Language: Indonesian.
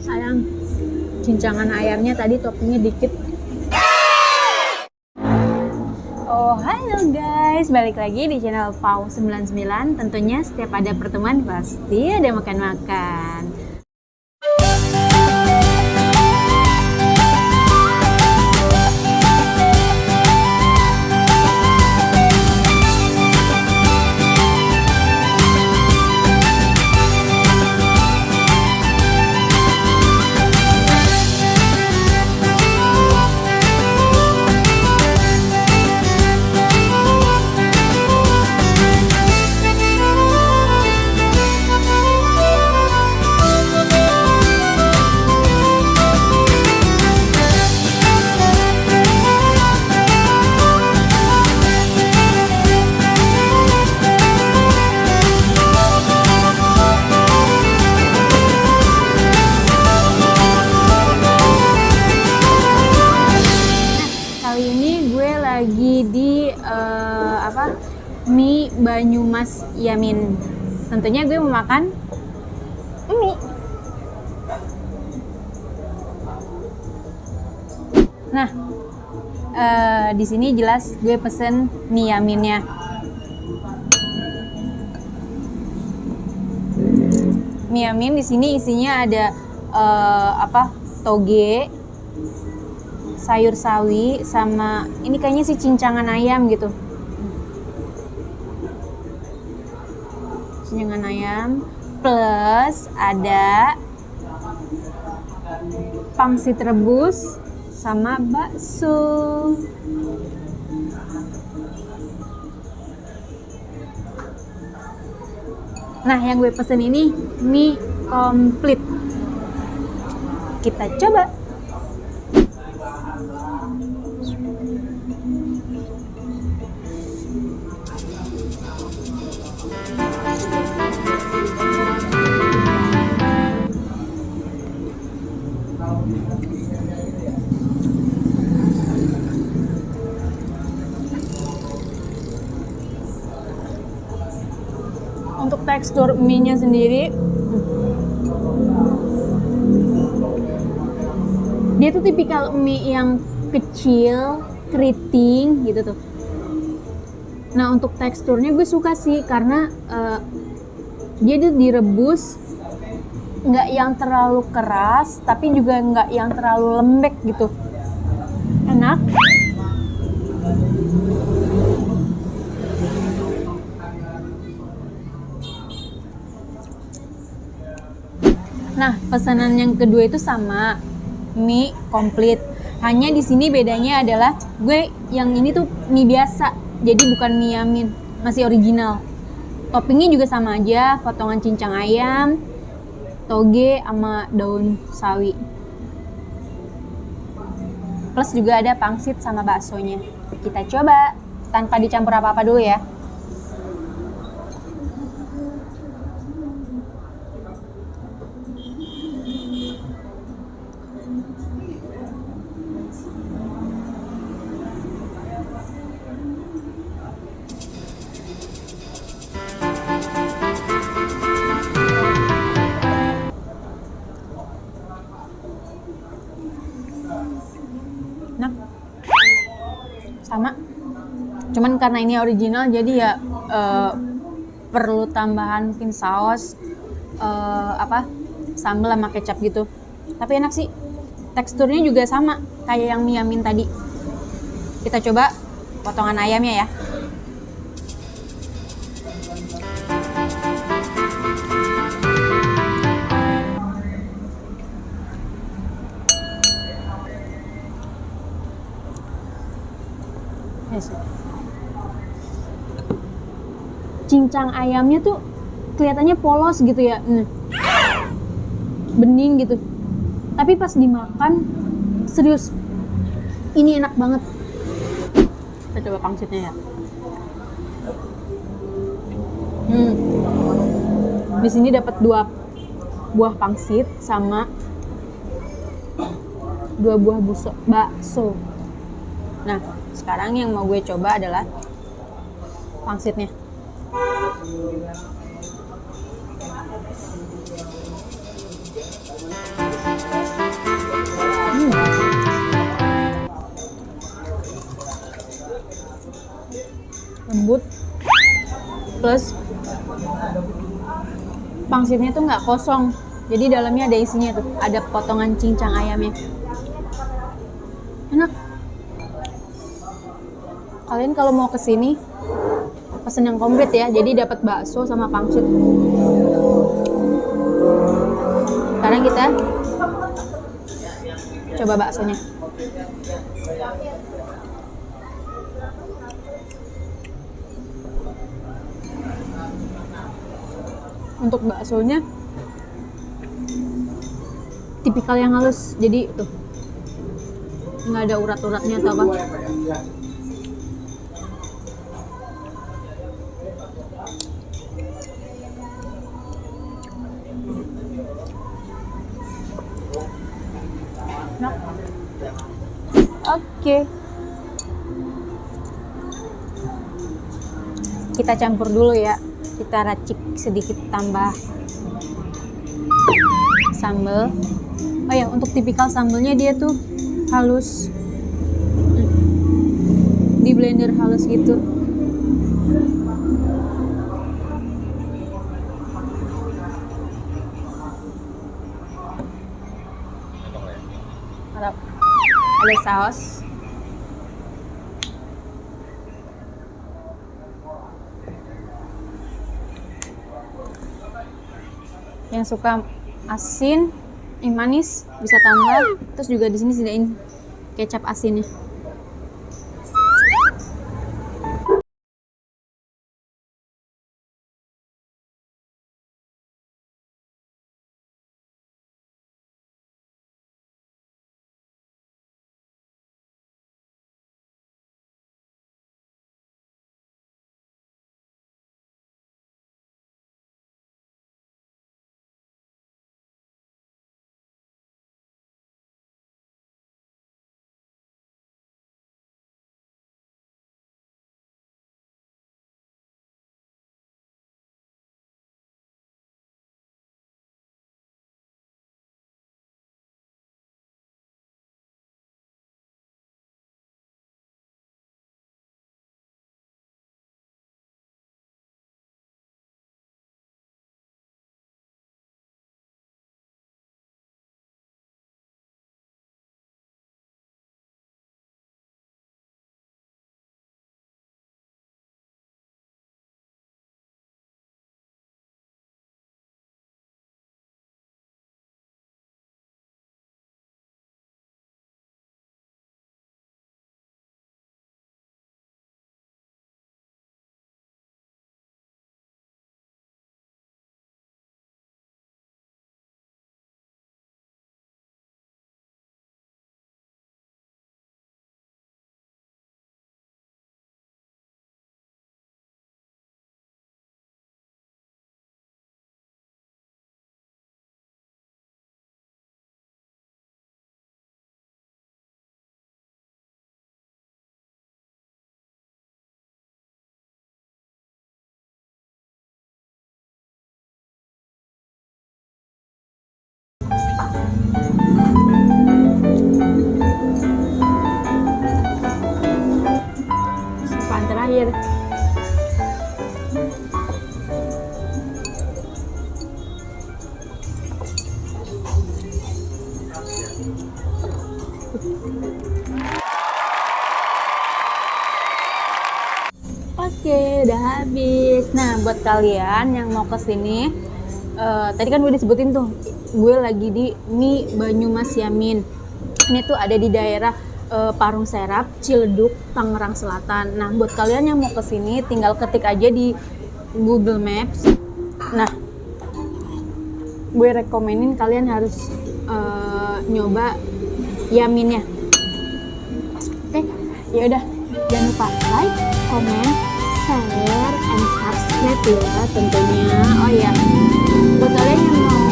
Sayang, cincangan ayamnya tadi toppingnya dikit. Oh, halo guys, balik lagi di channel Pau99. Tentunya setiap ada pertemuan pasti ada makan-makan. Kali ini gue lagi di mie Banyumas Yamin. Tentunya gue mau makan mie. Nah, di sini jelas gue pesen mie Yaminnya. Mie Yamin di sini isinya ada toge, sayur sawi, sama ini kayaknya sih cincangan ayam gitu. Cincangan ayam plus ada pangsit rebus sama bakso. Nah, yang gue pesen ini mie komplit. Kita coba. Untuk tekstur mie-nya sendiri, dia tuh tipikal mie yang kecil, keriting gitu tuh. Nah, untuk teksturnya gue suka sih karena dia tuh direbus nggak yang terlalu keras, tapi juga nggak yang terlalu lembek gitu. Enak. Nah, pesanan yang kedua itu sama, mie komplit. Hanya di sini bedanya adalah gue yang ini tuh mie biasa, jadi bukan mie Yamin, masih original. Toppingnya juga sama aja, potongan cincang ayam, toge sama daun sawi. Plus juga ada pangsit sama baksonya. Kita coba tanpa dicampur apa-apa dulu ya. Nah, sama, cuman karena ini original jadi ya perlu tambahan mungkin saus sambal sama kecap gitu. Tapi enak sih, teksturnya juga sama kayak yang mie Yamin tadi. Kita coba potongan ayamnya ya. Cincang ayamnya tuh kelihatannya polos gitu ya, bening gitu. Tapi pas dimakan, serius, ini enak banget. Kita coba pangsitnya ya. Di sini dapat 2 buah pangsit sama 2 buah bakso. Nah, sekarang yang mau gue coba adalah pangsitnya. Plus pangsitnya tuh nggak kosong, jadi dalamnya ada isinya tuh, ada potongan cincang ayamnya. Enak. Kalian kalau mau kesini pesen yang komplit ya, jadi dapat bakso sama pangsit. Sekarang kita coba baksonya. Untuk baksonya tipikal yang halus, jadi tuh nggak ada urat-uratnya atau apa. Nah. Oke. Kita campur dulu ya. Kita racik sedikit, tambah sambal. Oh ya, untuk tipikal sambalnya dia tuh halus, di blender halus gitu. Ada saus. Yang suka asin, manis bisa tambah. Terus juga di sini sediain kecap asinnya. Siapaan terakhir. Oke, udah habis. Nah, buat kalian yang mau kesini, tadi kan gue disebutin tuh, gue lagi di Mie Banyumas Yamin. Ini tuh ada di daerah Parung Serap, Ciledug, Tangerang Selatan. Nah, buat kalian yang mau kesini, tinggal ketik aja di Google Maps. Nah, gue rekomenin kalian harus nyoba Yaminnya. Oke, yaudah, jangan lupa like, comment, share, and subscribe ya tentunya. Oh ya, buat kalian yang mau